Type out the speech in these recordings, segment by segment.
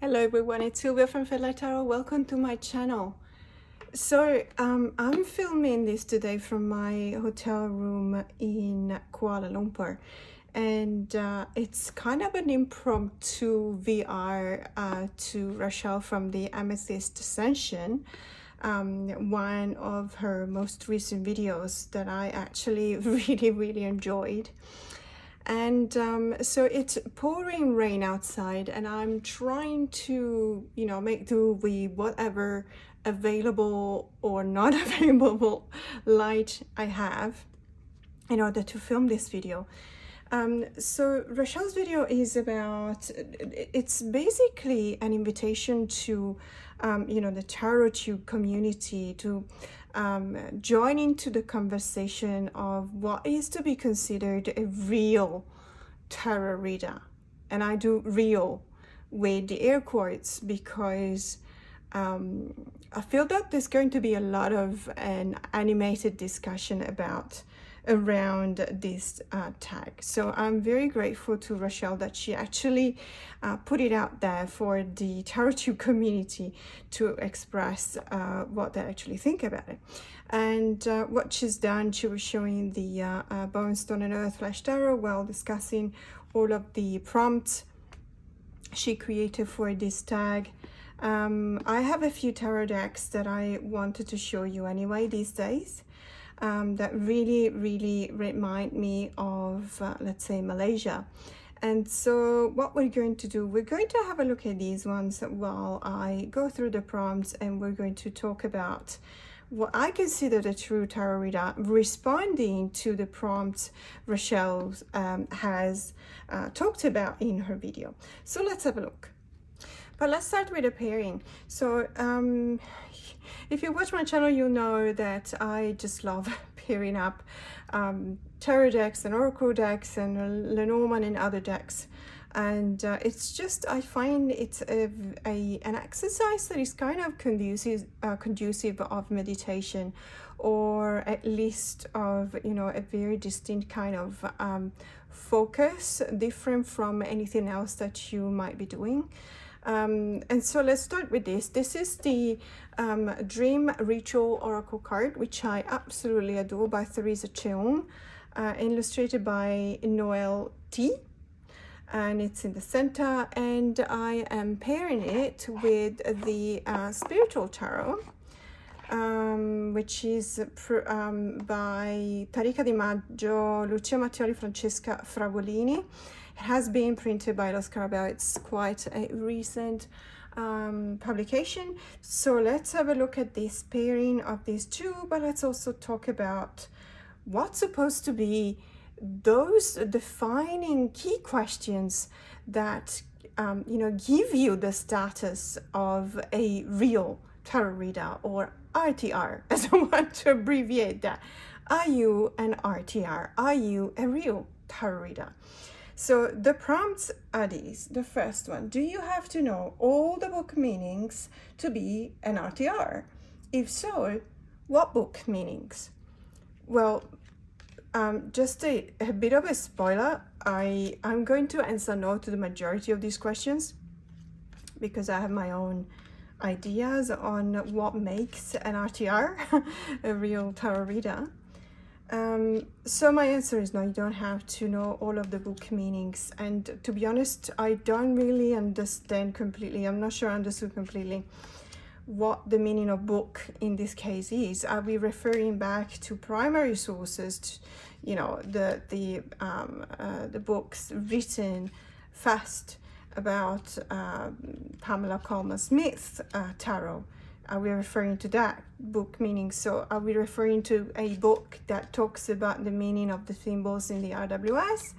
Hello everyone, it's Sylvia from Fedlight Tarot. Welcome to my channel. So I'm filming this today from my hotel room in Kuala Lumpur, and it's kind of an impromptu VR to Rochelle from the Amethyst Ascension, one of her most recent videos that I actually really enjoyed. And so it's pouring rain outside, and I'm trying to, make do with whatever available or not available light I have in order to film this video. So Rochelle's video is about, it's basically an invitation to, the tarot tube community to join into the conversation of what is to be considered a real tarot reader. And I do real with the air quotes because I feel that there's going to be a lot of an animated discussion around this tag. So I'm very grateful to Rochelle that she actually put it out there for the tarot tube community to express what they actually think about it. And what she's done, she was showing the Bone, Stone and Earth / Tarot while discussing all of the prompts she created for this tag. I have a few tarot decks that I wanted to show you anyway these days. That really remind me of, let's say, Malaysia. And so what we're going to do, we're going to have a look at these ones while I go through the prompts, and we're going to talk about what I consider the true tarot reader responding to the prompts Rochelle has talked about in her video. So let's have a look. But let's start with a pairing. So if you watch my channel, you know that I just love pairing up tarot decks and oracle decks and Lenormand and other decks. And it's just, I find it's an exercise that is kind of conducive of meditation, or at least of, a very distinct kind of focus, different from anything else that you might be doing. And so let's start with this. This is the Dream Ritual Oracle card, which I absolutely adore, by Theresa Cheung, illustrated by Noel T. And it's in the center, and I am pairing it with the Spiritual Tarot, which is by Tarica Di Maggio, Lucia Mattioli, Francesca Fragolini. It has been printed by Lo Scarabeo. It's quite a recent publication. So let's have a look at this pairing of these two, but let's also talk about what's supposed to be those defining key questions that give you the status of a real tarot reader, or RTR, as I want to abbreviate that. Are you an RTR? Are you a real tarot reader? So the prompts are these. The first one: do you have to know all the book meanings to be an RTR? If so, what book meanings? Well, just a bit of a spoiler, I'm going to answer no to the majority of these questions because I have my own ideas on what makes an RTR, a real tarot reader. So my answer is no, you don't have to know all of the book meanings. And to be honest, I don't really understand completely. I'm not sure I understood completely what the meaning of book in this case is. Are we referring back to primary sources, the books written first about Pamela Colman Smith's tarot? Are we referring to that book meaning? So are we referring to a book that talks about the meaning of the symbols in the RWS?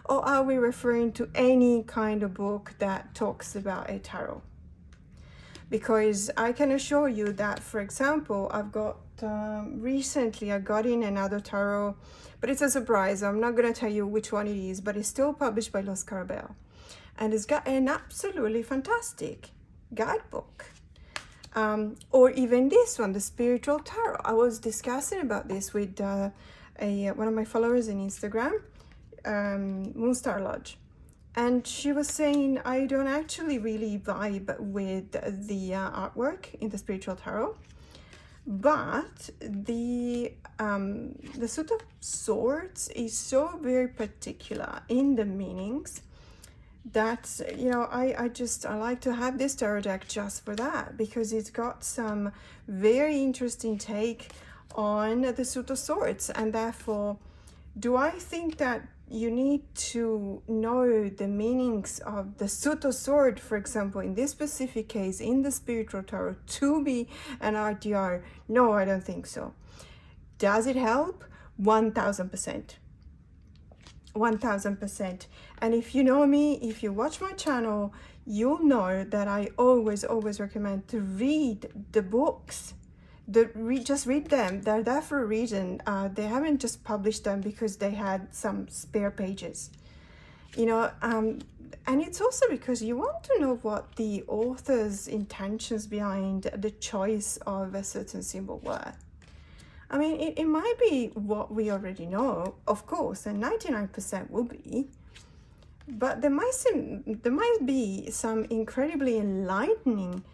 Or are we referring to any kind of book that talks about a tarot? Because I can assure you that, for example, I've got, recently I got in another tarot, but it's a surprise. I'm not going to tell you which one it is, but it's still published by Lo Scarabeo. And it's got an absolutely fantastic guidebook. Or even this one, the Spiritual Tarot. I was discussing about this with one of my followers on Instagram, Moonstar Lodge. And she was saying, I don't actually really vibe with the artwork in the spiritual tarot, but the Suit of Swords is so very particular in the meanings that, you know, I like to have this tarot deck just for that, because it's got some very interesting take on the Suit of Swords. And therefore, do I think that you need to know the meanings of the Suit of Sword, for example, in this specific case, in the spiritual tarot, to be an RTR? No, I don't think so. Does it help? 1000%. 1000%. And if you know me, if you watch my channel, you'll know that I always recommend to read the books. Just read them. They're there for a reason. They haven't just published them because they had some spare pages, you know. And it's also because you want to know what the author's intentions behind the choice of a certain symbol were. I mean, it might be what we already know, of course, and 99% will be, but there might be some incredibly enlightening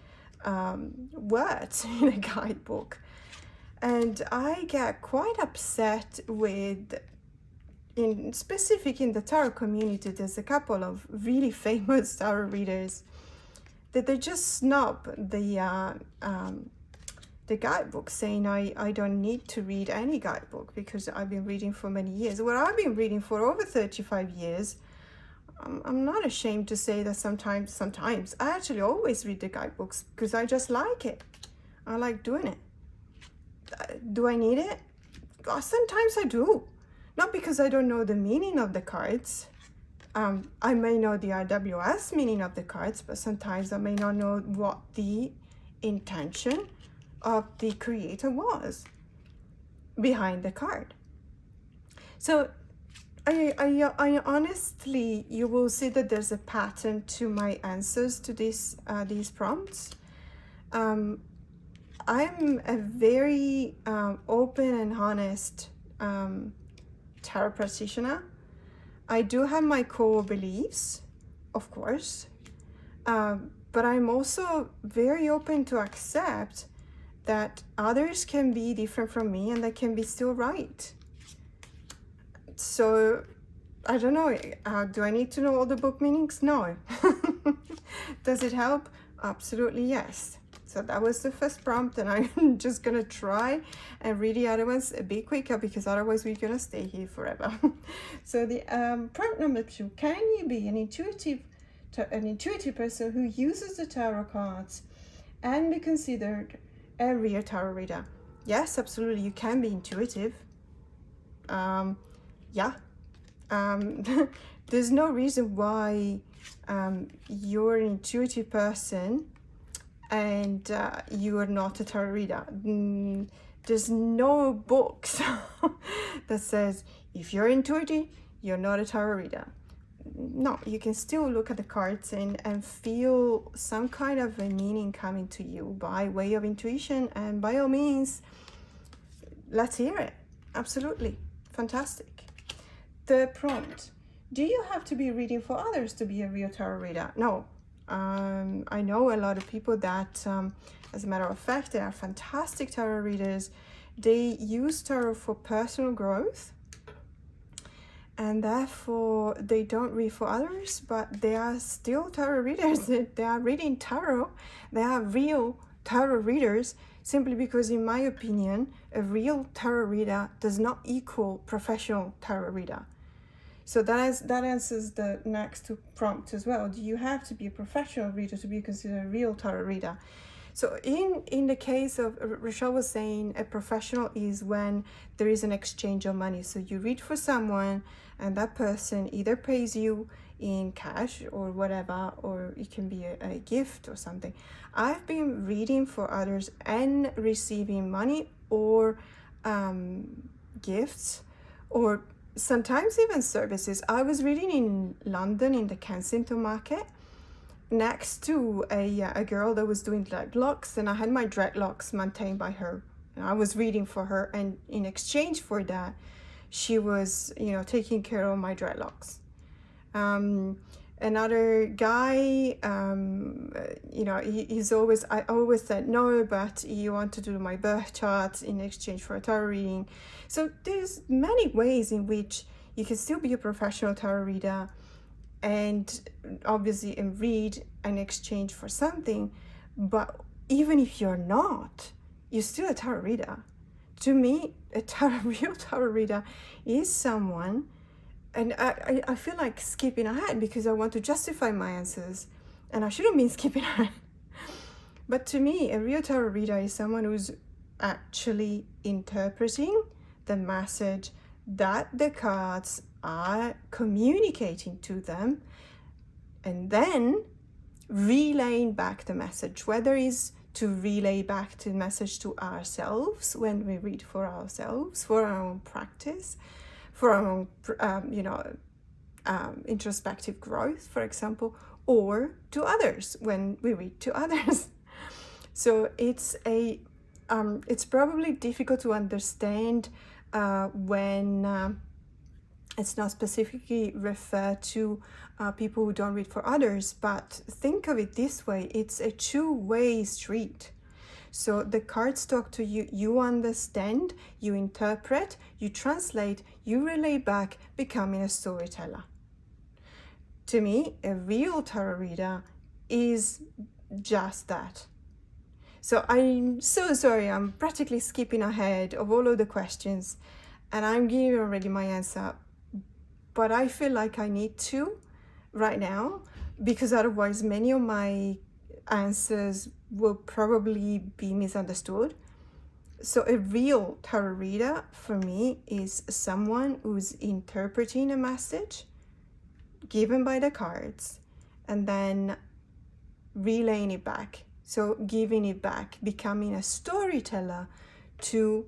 words in a guidebook. And I get quite upset with, in specific in the tarot community, there's a couple of really famous tarot readers that they just snub the guidebook, saying I don't need to read any guidebook because I've been reading for many years. Well, I've been reading for over 35 years. I'm not ashamed to say that sometimes I actually always read the guidebooks because I just like it. I like doing it. Do I need it? Oh, sometimes I do. Not because I don't know the meaning of the cards. I may know the RWS meaning of the cards, but sometimes I may not know what the intention of the creator was behind the card. So I honestly, you will see that there's a pattern to my answers to these prompts. I'm a very open and honest tarot practitioner. I do have my core beliefs, of course, but I'm also very open to accept that others can be different from me and they can be still right. So, I don't know, do I need to know all the book meanings? No. Does it help? Absolutely yes. So that was the first prompt, and I'm just gonna try and read the other ones a bit quicker because otherwise we're gonna stay here forever. So the prompt number 2, can you be an intuitive person who uses the tarot cards and be considered a real tarot reader? Yes, absolutely, you can be intuitive. Yeah, there's no reason why you're an intuitive person and you are not a tarot reader. There's no books that says if you're intuitive, you're not a tarot reader. No, you can still look at the cards and feel some kind of a meaning coming to you by way of intuition, and by all means, let's hear it. Absolutely, fantastic. The prompt, do you have to be reading for others to be a real tarot reader? No. I know a lot of people that, as a matter of fact, they are fantastic tarot readers. They use tarot for personal growth, and therefore they don't read for others, but they are still tarot readers. They are reading tarot. They are real tarot readers, simply because, in my opinion, a real tarot reader does not equal professional tarot reader. So that answers the next two prompts as well. Do you have to be a professional reader to be considered a real tarot reader? So in the case of, Rochelle was saying, a professional is when there is an exchange of money. So you read for someone and that person either pays you in cash or whatever, or it can be a gift or something. I've been reading for others and receiving money or gifts, or sometimes even services. I was reading in London in the Kensington market next to a girl that was doing dreadlocks, and I had my dreadlocks maintained by her, and I was reading for her, and in exchange for that she was, you know, taking care of my dreadlocks. Another guy, you know, I always said no, but you want to do my birth chart in exchange for a tarot reading. So there's many ways in which you can still be a professional tarot reader and obviously read in exchange for something. But even if you're not, you're still a tarot reader. To me, real tarot reader is someone, and I feel like skipping ahead because I want to justify my answers, and I shouldn't be skipping ahead. But to me, a real tarot reader is someone who's actually interpreting the message that the cards are communicating to them, and then relaying back the message, whether it's to relay back the message to ourselves when we read for ourselves, for our own practice, for our own, introspective growth, for example, or to others when we read to others. So it's probably difficult to understand when it's not specifically referred to people who don't read for others, but think of it this way, it's a two-way street. So the cards talk to you, you understand, you interpret, you translate, you relay back, becoming a storyteller. To me, a real tarot reader is just that. So I'm so sorry, I'm practically skipping ahead of all of the questions, and I'm giving already my answer, but I feel like I need to right now, because otherwise many of my answers will probably be misunderstood. So a real tarot reader for me is someone who's interpreting a message given by the cards and then relaying it back. So giving it back, becoming a storyteller to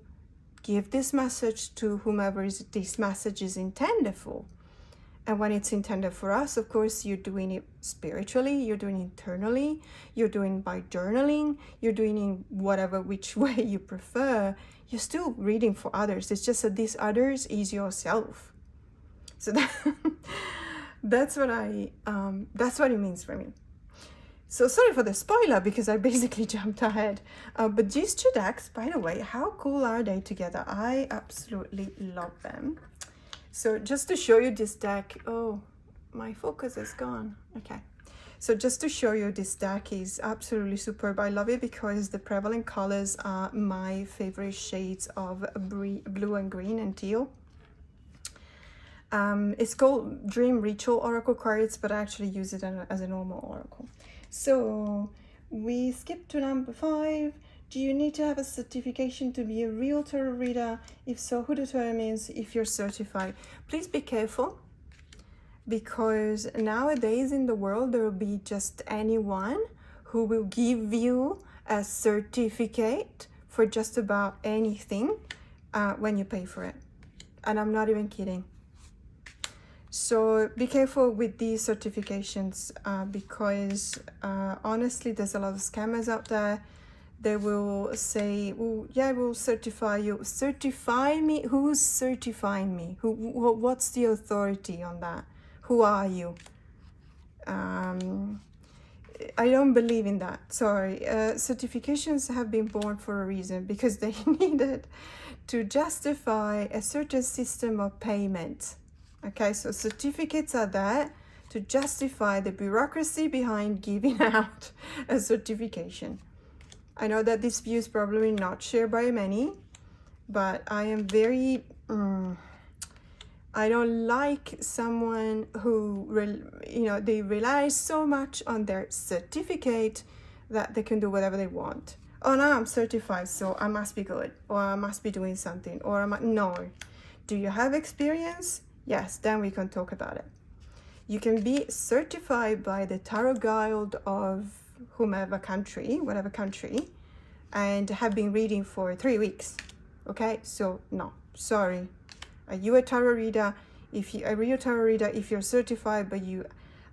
give this message to whomever this message is intended for. And when it's intended for us, of course, you're doing it spiritually, you're doing it internally, you're doing by journaling, you're doing it whatever which way you prefer. You're still reading for others. It's just that these others is yourself. So that's what it means for me. So sorry for the spoiler because I basically jumped ahead. But these two decks, by the way, how cool are they together? I absolutely love them. So just to show you this deck, oh, my focus is gone. Okay. So just to show you, this deck is absolutely superb. I love it because the prevalent colors are my favorite shades of blue and green and teal. It's called Dream Ritual Oracle cards, but I actually use it as a normal oracle. So we skip to number 5. Do you need to have a certification to be a real tarot reader? If so, who determines if you're certified? Please be careful, because nowadays in the world there will be just anyone who will give you a certificate for just about anything when you pay for it. And I'm not even kidding. So be careful with these certifications because honestly, there's a lot of scammers out there. They will say, well, yeah, we'll certify you. Certify me? Who's certifying me? What's the authority on that? Who are you? I don't believe in that. Sorry. Certifications have been born for a reason, because they needed to justify a certain system of payment. Okay, so certificates are there to justify the bureaucracy behind giving out a certification. I know that this view is probably not shared by many, but I am very, I don't like someone who, they rely so much on their certificate that they can do whatever they want. Oh, no, I'm certified, so I must be good, or I must be doing something, or no. Do you have experience? Yes, then we can talk about it. You can be certified by the Tarot Guild of whomever country, whatever country, and have been reading for 3 weeks. Okay, so no, sorry. Are you a tarot reader? If you are a real tarot reader, if you're certified but you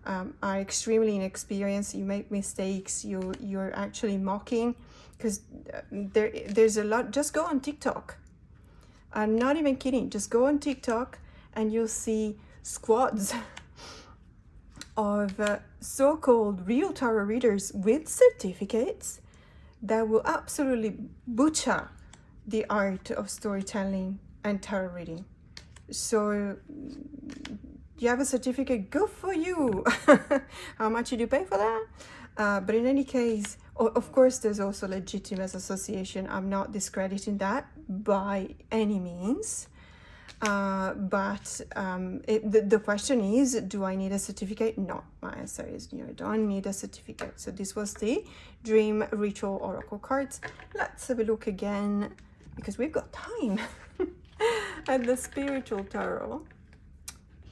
are extremely inexperienced, you make mistakes, you're actually mocking, because there's a lot. Just go on TikTok. I'm not even kidding. Just go on TikTok and you'll see squads of so-called real tarot readers with certificates that will absolutely butcher the art of storytelling and tarot reading. So you have a certificate, good for you. How much did you pay for that? But in any case, of course, there's also legitimate association. I'm not discrediting that by any means. But the question is, do I need a certificate? No, my answer is you don't need a certificate. So this was the Dream Ritual Oracle cards. Let's have a look again, because we've got time, at the Spiritual Tarot.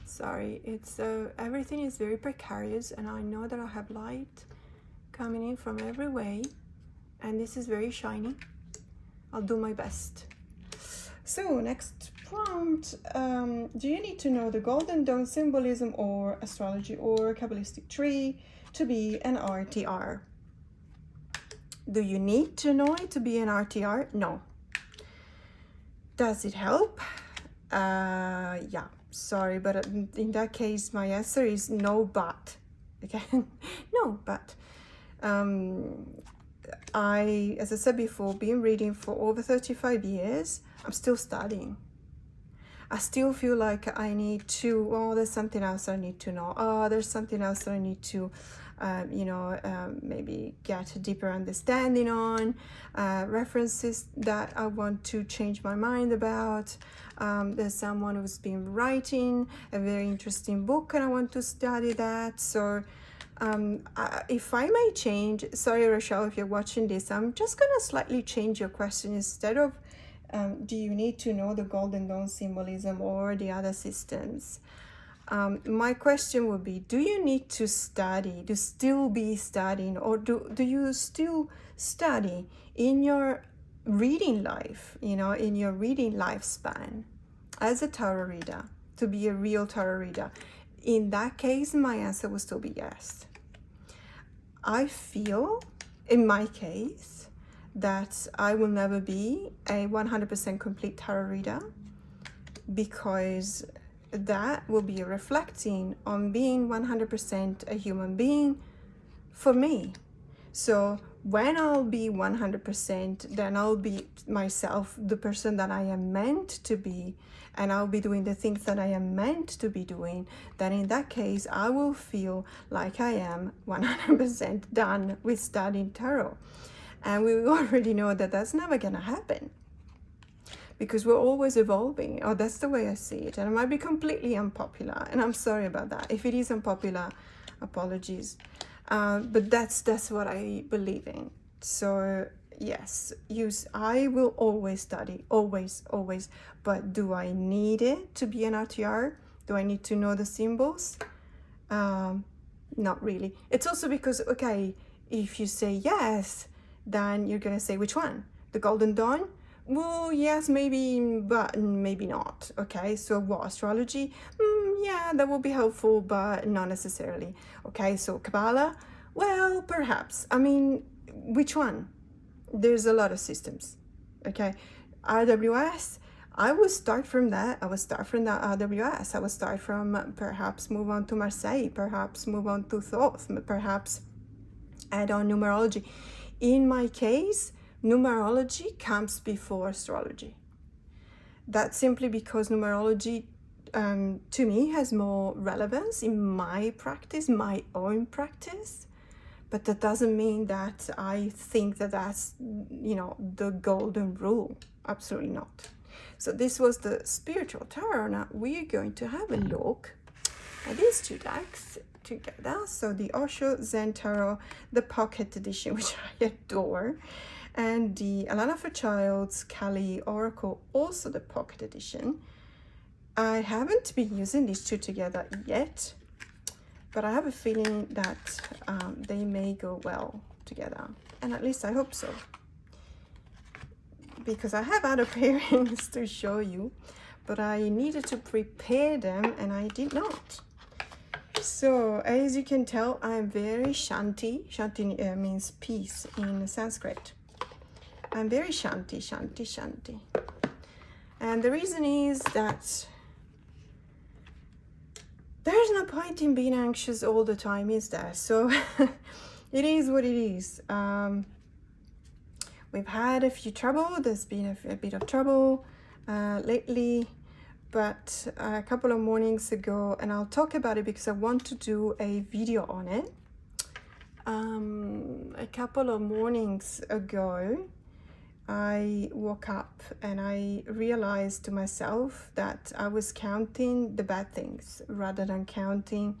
Sorry, it's everything is very precarious, and I know that I have light coming in from every way, and this is very shiny. I'll do my best. So next prompt, do you need to know the Golden Dawn symbolism or astrology or Kabalistic tree to be an RTR? Do you need to know it to be an RTR? No. Does it help? Yeah, sorry, but in that case my answer is no, but. Okay. No, but as I said before, been reading for over 35 years. I'm still studying. I still feel like I need to, oh, there's something else I need to know. Oh, there's something else that I need to, maybe get a deeper understanding on. References that I want to change my mind about. There's someone who's been writing a very interesting book and I want to study that. So if I may change, sorry Rochelle if you're watching this, I'm just going to slightly change your question. Instead of do you need to know the Golden Dawn symbolism or the other systems, my question would be, do you need to study, to still be studying, or do you still study in your reading life, in your reading lifespan as a tarot reader, to be a real tarot reader? In that case, my answer will still be yes. I feel, in my case, that I will never be a 100% complete tarot reader, because that will be reflecting on being 100% a human being for me. So when I'll be 100%, then I'll be myself, the person that I am meant to be, and I'll be doing the things that I am meant to be doing. Then in that case, I will feel like I am 100% done with studying tarot. And we already know that that's never gonna happen, because we're always evolving. Oh, that's the way I see it. And it might be completely unpopular, and I'm sorry about that. If it is unpopular, apologies. But that's what I believe in. So yes, I will always study, always. But do I need it to be an RTR? Do I need to know the symbols? Not really. It's also because, okay, if you say yes, then you're gonna say which one? The Golden Dawn? Well, yes, maybe, but maybe not. Okay, so what, astrology? Yeah, that will be helpful, but not necessarily. Okay, so Kabbalah? Well, perhaps. I mean, which one? There's a lot of systems. Okay, RWS? I will start from that. I will start from the RWS. I will start from perhaps move on to Marseille, perhaps move on to Thoth, perhaps add on numerology. In my case, numerology comes before astrology. That's simply because numerology, to me, has more relevance in my practice, my own practice. But that doesn't mean that I think that that's, the golden rule. Absolutely not. So this was the Spiritual Tarot. Now we're going to have a look at these two decks together. So the Osho Zen Tarot, the Pocket Edition, which I adore, and the Alana Fairchild's Kali Oracle, also the Pocket Edition. I haven't been using these two together yet, but I have a feeling that they may go well together, and at least I hope so, because I have other pairings to show you, but I needed to prepare them and I did not. So as you can tell, I'm very shanti. Shanti means peace in Sanskrit. I'm very shanti. And the reason is that there's no point in being anxious all the time, is there? So it is what it is. We've had a few trouble. There's been a bit of trouble lately, but a couple of mornings ago, and I'll talk about it because I want to do a video on it. A couple of mornings ago, I woke up and I realized to myself that I was counting the bad things rather than counting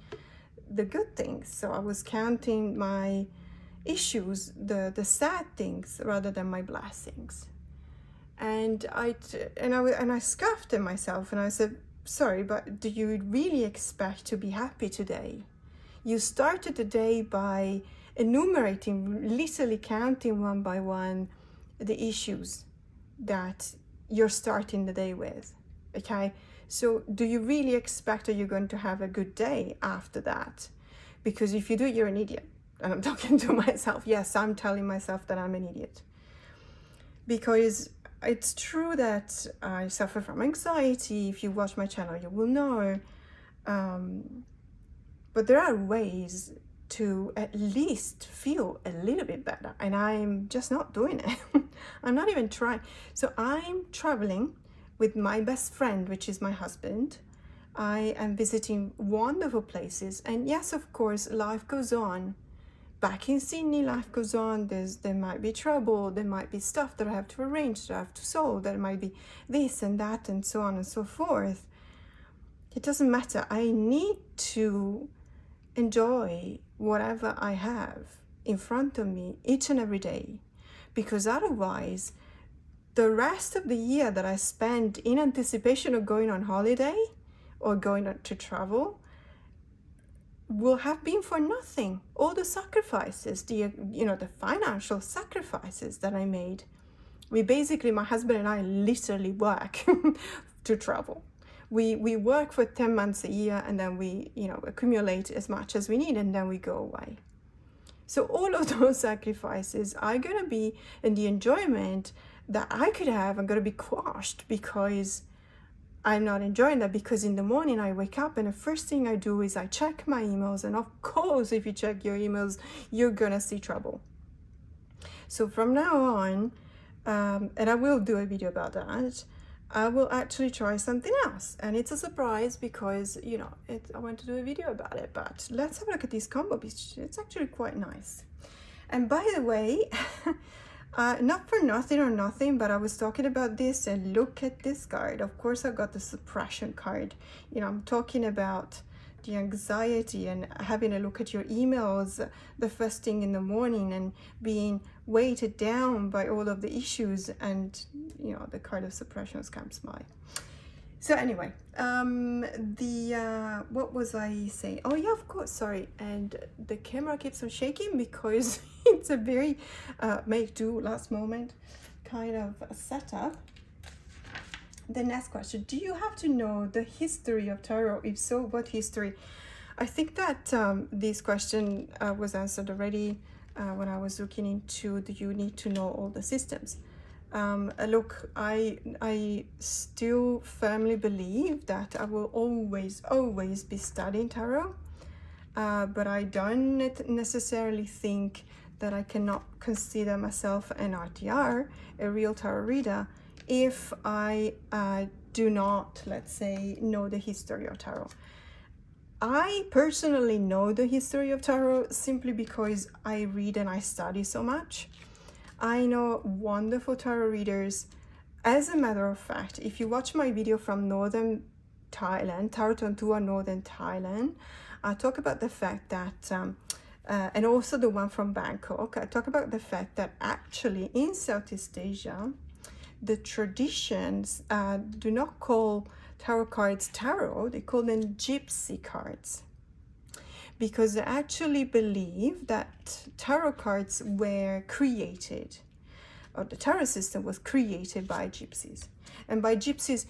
the good things. So I was counting my issues, the sad things, rather than my blessings. And I scoffed at myself and I said, sorry, but do you really expect to be happy today? You started the day by enumerating, literally counting one by one the issues that you're starting the day with. Okay, so do you really expect that you're going to have a good day after that? Because if you do, you're an idiot. And I'm talking to myself. Yes, I'm telling myself that I'm an idiot. Because it's true that I suffer from anxiety. If you watch my channel, you will know. But there are ways to at least feel a little bit better, and I'm just not doing it. I'm not even trying. So I'm traveling with my best friend, which is my husband. I am visiting wonderful places, and yes, of course, life goes on. Back in Sydney, life goes on. There might be trouble, there might be stuff that I have to arrange, that I have to solve, there might be this and that and so on and so forth. It doesn't matter. I need to enjoy whatever I have in front of me each and every day, because otherwise the rest of the year that I spend in anticipation of going on holiday or going to travel will have been for nothing. All the sacrifices, the financial sacrifices that I made. My husband and I literally work to travel. We work for 10 months a year, and then we accumulate as much as we need, and then we go away. So all of those sacrifices are going to be, and the enjoyment that I could have, I'm going to be quashed because I'm not enjoying that. Because in the morning I wake up and the first thing I do is I check my emails, and of course if you check your emails you're going to see trouble. So from now on, and I will do a video about that, I will actually try something else, and it's a surprise because I want to do a video about it. But let's have a look at this combo. It's actually quite nice. And by the way, not for nothing, but I was talking about this, and look at this card. Of course I got the suppression card. I'm talking about the anxiety and having a look at your emails the first thing in the morning and being weighted down by all of the issues, and the card of suppressions comes by. So anyway, what was I saying? Oh yeah, of course, sorry. And the camera keeps on shaking because it's a very make do last moment kind of a setup. The next question: do you have to know the history of tarot? If so, what history? I think that this question was answered already when I was looking into, do you need to know all the systems? Look, I still firmly believe that I will always be studying tarot, but I don't necessarily think that I cannot consider myself an RTR, a real tarot reader, if I do not, let's say, know the history of tarot. I personally know the history of tarot simply because I read and I study so much. I know wonderful tarot readers. As a matter of fact, if you watch my video from northern Thailand, Tarot on Tour Northern Thailand, I talk about the fact that and also the one from Bangkok, I talk about the fact that actually in Southeast Asia, the traditions do not call tarot cards tarot, they call them gypsy cards, because they actually believe that tarot cards were created, or the tarot system was created by gypsies. And by gypsies,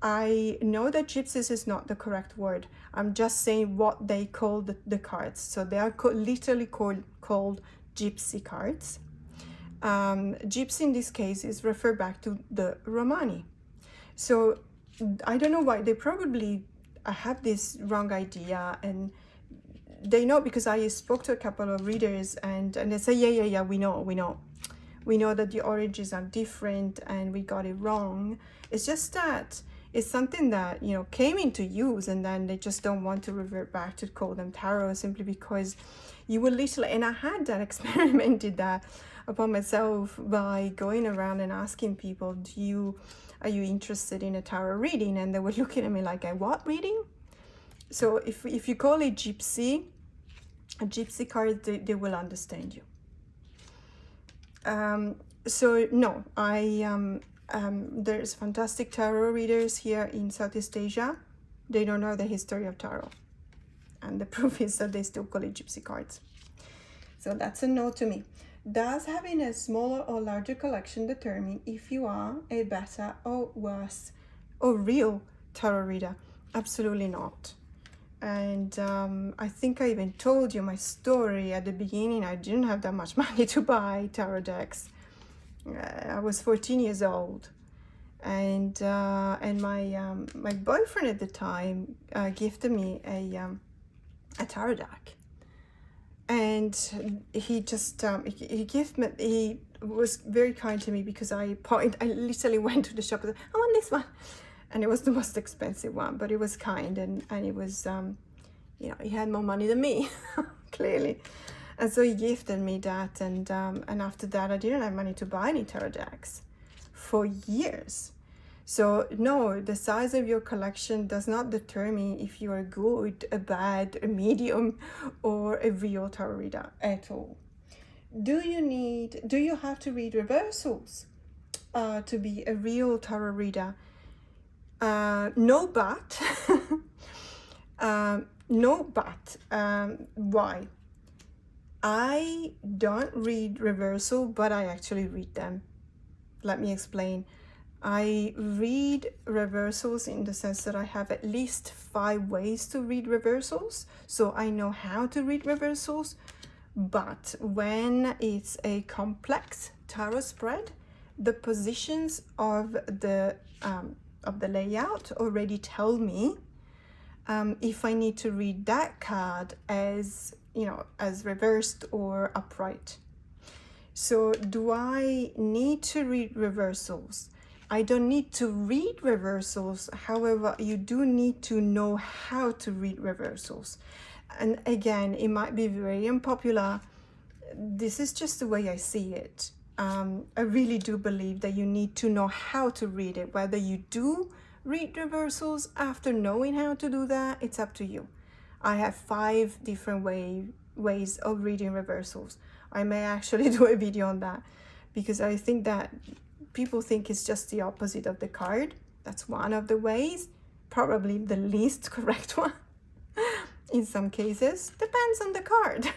I know that gypsies is not the correct word. I'm just saying what they call the cards. So they are literally called gypsy cards. Gypsy in this case is referred back to the Romani. So I don't know why. They probably I have this wrong idea, and they know because I spoke to a couple of readers, and they say, yeah, we know that the origins are different and we got it wrong. It's just that it's something that, you know, came into use, and then they just don't want to revert back to call them tarot, simply because you will literally, and I had that experimented that upon myself by going around and asking people, are you interested in a tarot reading? And they were looking at me like, a what reading? So if you call it a gypsy card, they will understand you. So no, there's fantastic tarot readers here in Southeast Asia. They don't know the history of tarot, and the proof is that they still call it gypsy cards. So that's a no to me. Does having a smaller or larger collection determine if you are a better or worse or real tarot reader? Absolutely not. And I think I even told you my story at the beginning. I didn't have that much money to buy tarot decks. I was 14 years old, and my boyfriend at the time gifted me a tarot deck, and he just he was very kind to me, because I literally went to the shop and said, I want this one. And it was the most expensive one, but it was kind, and it was, you know, he had more money than me, clearly. And so he gifted me that, and after that, I didn't have money to buy any tarot decks for years. So no, the size of your collection does not determine if you are good, a bad, a medium, or a real tarot reader at all. Do you have to read reversals to be a real tarot reader? No, but why? I don't read reversal, but I actually read them. Let me explain. I read reversals in the sense that I have at least 5 ways to read reversals, so I know how to read reversals. But when it's a complex tarot spread, the positions of the layout already tell me if I need to read that card as, you know, as reversed or upright. So do I need to read reversals? I don't need to read reversals. However, you do need to know how to read reversals. And again, it might be very unpopular. This is just the way I see it. I really do believe that you need to know how to read it. Whether you do read reversals after knowing how to do that, it's up to you. I have 5 different ways of reading reversals. I may actually do a video on that, because I think that people think it's just the opposite of the card. That's one of the ways, probably the least correct one in some cases. Depends on the card.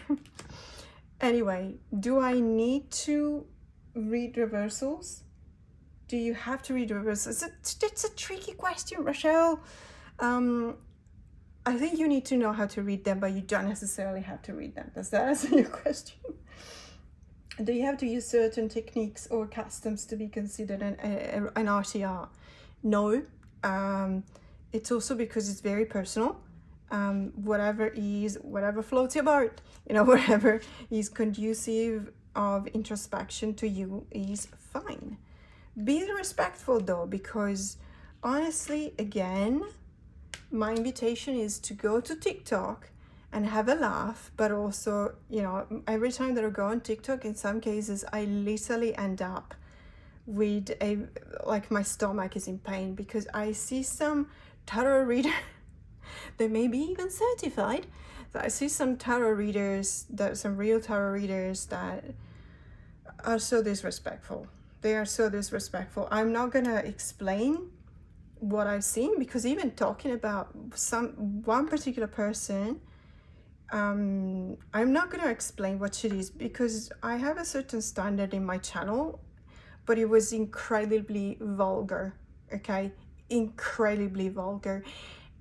Anyway, do I need to read reversals? Do you have to read reversals? It's a tricky question, Rochelle. I think you need to know how to read them, but you don't necessarily have to read them. Does that answer your question? Do you have to use certain techniques or customs to be considered an RTR? No. It's also because it's very personal. Whatever floats your boat, you know, whatever is conducive of introspection to you is fine. Be respectful though, because honestly, again, my invitation is to go to TikTok and have a laugh, but also, you know, every time that I go on TikTok, in some cases, I literally end up with like my stomach is in pain, because I see some tarot reader they may be even certified. So I see some tarot readers, some real tarot readers that are so disrespectful. They are so disrespectful. I'm not gonna explain what I've seen, because even talking about one particular person, I'm not gonna explain what she is, because I have a certain standard in my channel, but it was incredibly vulgar, okay? Incredibly vulgar.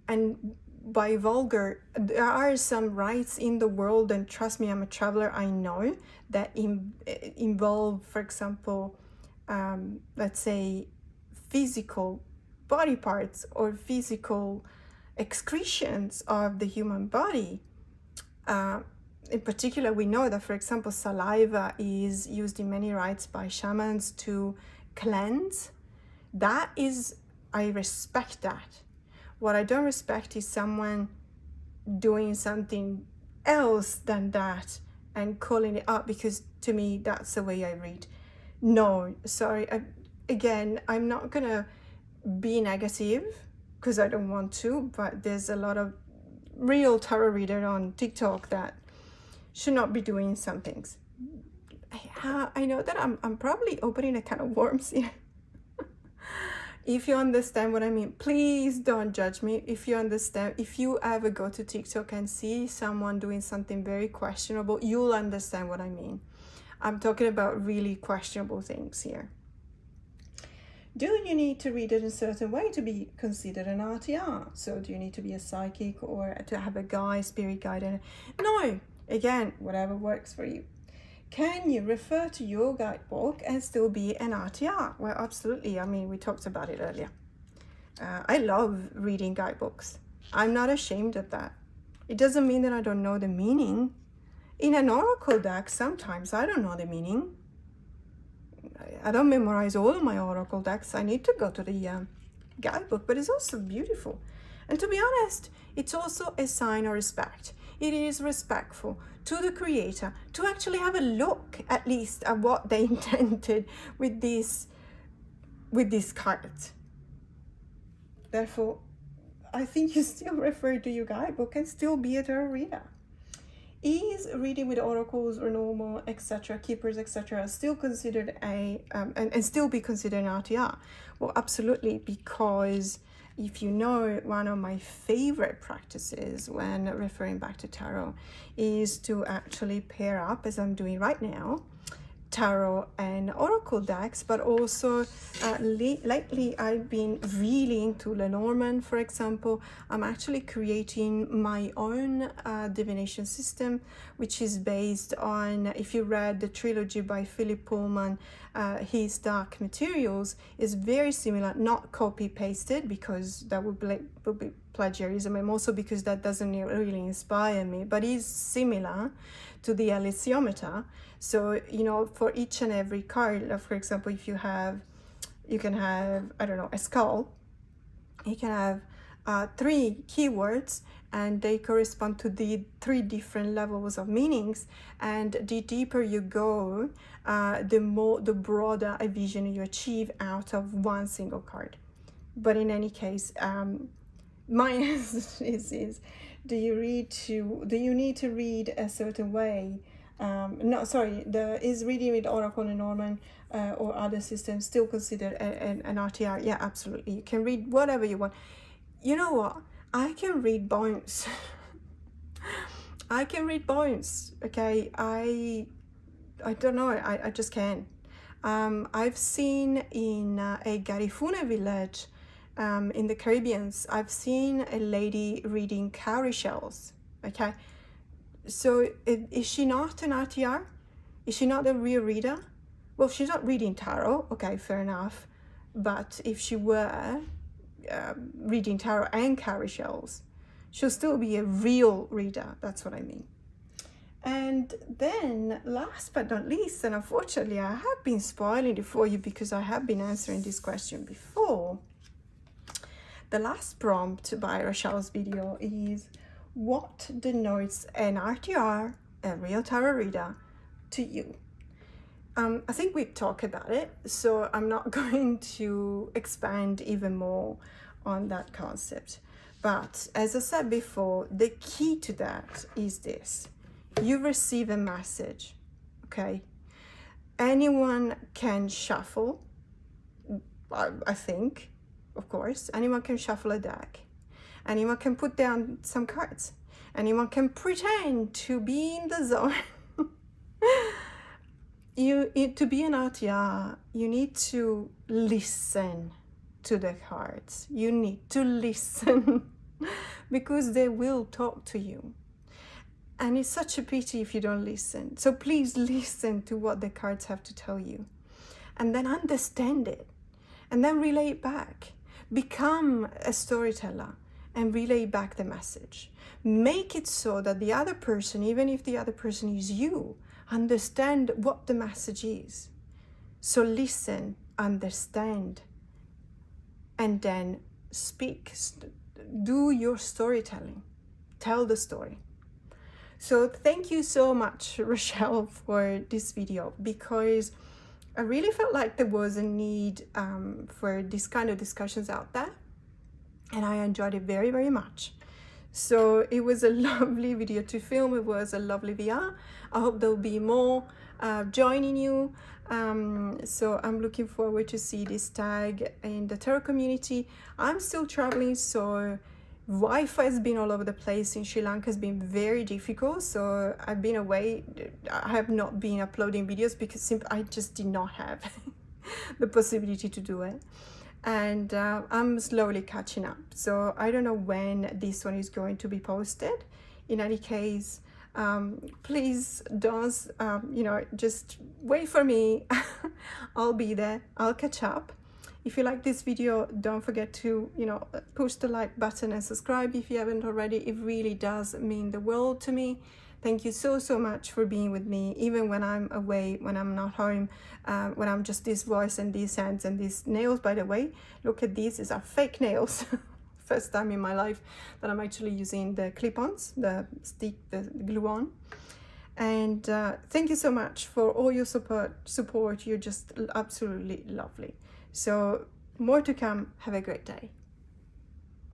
And by vulgar, there are some rights in the world, and trust me, I'm a traveler, I know, that involve, for example, let's say physical body parts or physical excretions of the human body. In particular, we know that, for example, saliva is used in many rites by shamans to cleanse. That is, I respect that. What I don't respect is someone doing something else than that and calling it up, because to me, that's the way I read. No, sorry. Again, I'm not gonna be negative because I don't want to, but there's a lot of real tarot reader on TikTok that should not be doing some things. I know that I'm probably opening a can of worms here. If you understand what I mean, please don't judge me. If you understand, if you ever go to TikTok and see someone doing something very questionable, you'll understand what I mean. I'm talking about really questionable things here. Do you need to read it in a certain way to be considered an RTR? So do you need to be a psychic or to have a guide, spirit guide? No, again, whatever works for you. Can you refer to your guidebook and still be an RTR? Well, absolutely. I mean, we talked about it earlier. I love reading guidebooks. I'm not ashamed of that. It doesn't mean that I don't know the meaning. In an oracle deck, sometimes I don't know the meaning. I don't memorize all of my oracle decks. I need to go to the guidebook, but it's also beautiful. And to be honest, it's also a sign of respect. It is respectful to the creator to actually have a look at least at what they intended with this card. Therefore, I think you still refer to your guidebook and still be a tarot reader. Is reading with oracles or normal, etc., keepers, etc., still considered and still be considered an RTR? Well, absolutely, because if you know, one of my favorite practices when referring back to tarot is to actually pair up, as I'm doing right now, tarot and oracle decks, but also lately I've been really into Lenormand, for example. I'm actually creating my own divination system, which is based on, if you read the trilogy by Philip Pullman, his Dark Materials is very similar, not copy pasted, because that would be plagiarism, and also because that doesn't really inspire me, but is similar to the alethiometer. So, you know, for each and every card, for example, if you can have, I don't know, a skull, you can have 3 keywords, and they correspond to the 3 different levels of meanings. And the deeper you go, the broader a vision you achieve out of one single card. But in any case, mine is do you need to read a certain way? Is reading with Oracle and Norman or other systems still considered an RTR? Yeah, absolutely. You can read whatever you want. You know what? I can read bones. I can read bones. Okay, I don't know. I just can. I've seen in a Garifuna village in the Caribbean, I've seen a lady reading cowrie shells. Okay, so is she not an RTR? Is she not a real reader? Well, she's not reading tarot. Okay, fair enough. But if she were reading tarot and cowrie shells, she'll still be a real reader. That's what I mean. And then last but not least, and unfortunately I have been spoiling it for you because I have been answering this question before, the last prompt by Rachel's video is, what denotes an RTR, a real tarot reader, to you? I think we talked about it, so I'm not going to expand even more on that concept. But as I said before, the key to that is this. You receive a message, okay? Anyone can shuffle, I think, of course. Anyone can shuffle a deck. Anyone can put down some cards. Anyone can pretend to be in the zone. To be an RTR, you need to listen to the cards. You need to listen because they will talk to you. And it's such a pity if you don't listen. So please listen to what the cards have to tell you. And then understand it. And then relay it back. Become a storyteller. and relay back the message. Make it so that the other person, even if the other person is you, understand what the message is. So listen, understand, and then speak. Do your storytelling. Tell the story. So thank you so much, Rochelle, for this video, because I really felt like there was a need for this kind of discussions out there, and I enjoyed it very, very much. So it was a lovely video to film. It was a lovely VR. I hope there'll be more joining you. So I'm looking forward to see this tag in the tarot community. I'm still traveling, so Wi-Fi has been all over the place in Sri Lanka. Has been very difficult, so I've been away. I have not been uploading videos because I just did not have the possibility to do it, and I'm slowly catching up. So I don't know when this one is going to be posted. In any case, please don't just wait for me. I'll be there. I'll catch up. If you like this video, don't forget to, push the like button and subscribe if you haven't already. It really does mean the world to me. Thank you so, so much for being with me, even when I'm away, when I'm not home, when I'm just this voice and these hands and these nails. By the way, look at these are fake nails. First time in my life that I'm actually using the clip-ons, the stick, the glue-on. And thank you so much for all your support. You're just absolutely lovely. So more to come. Have a great day.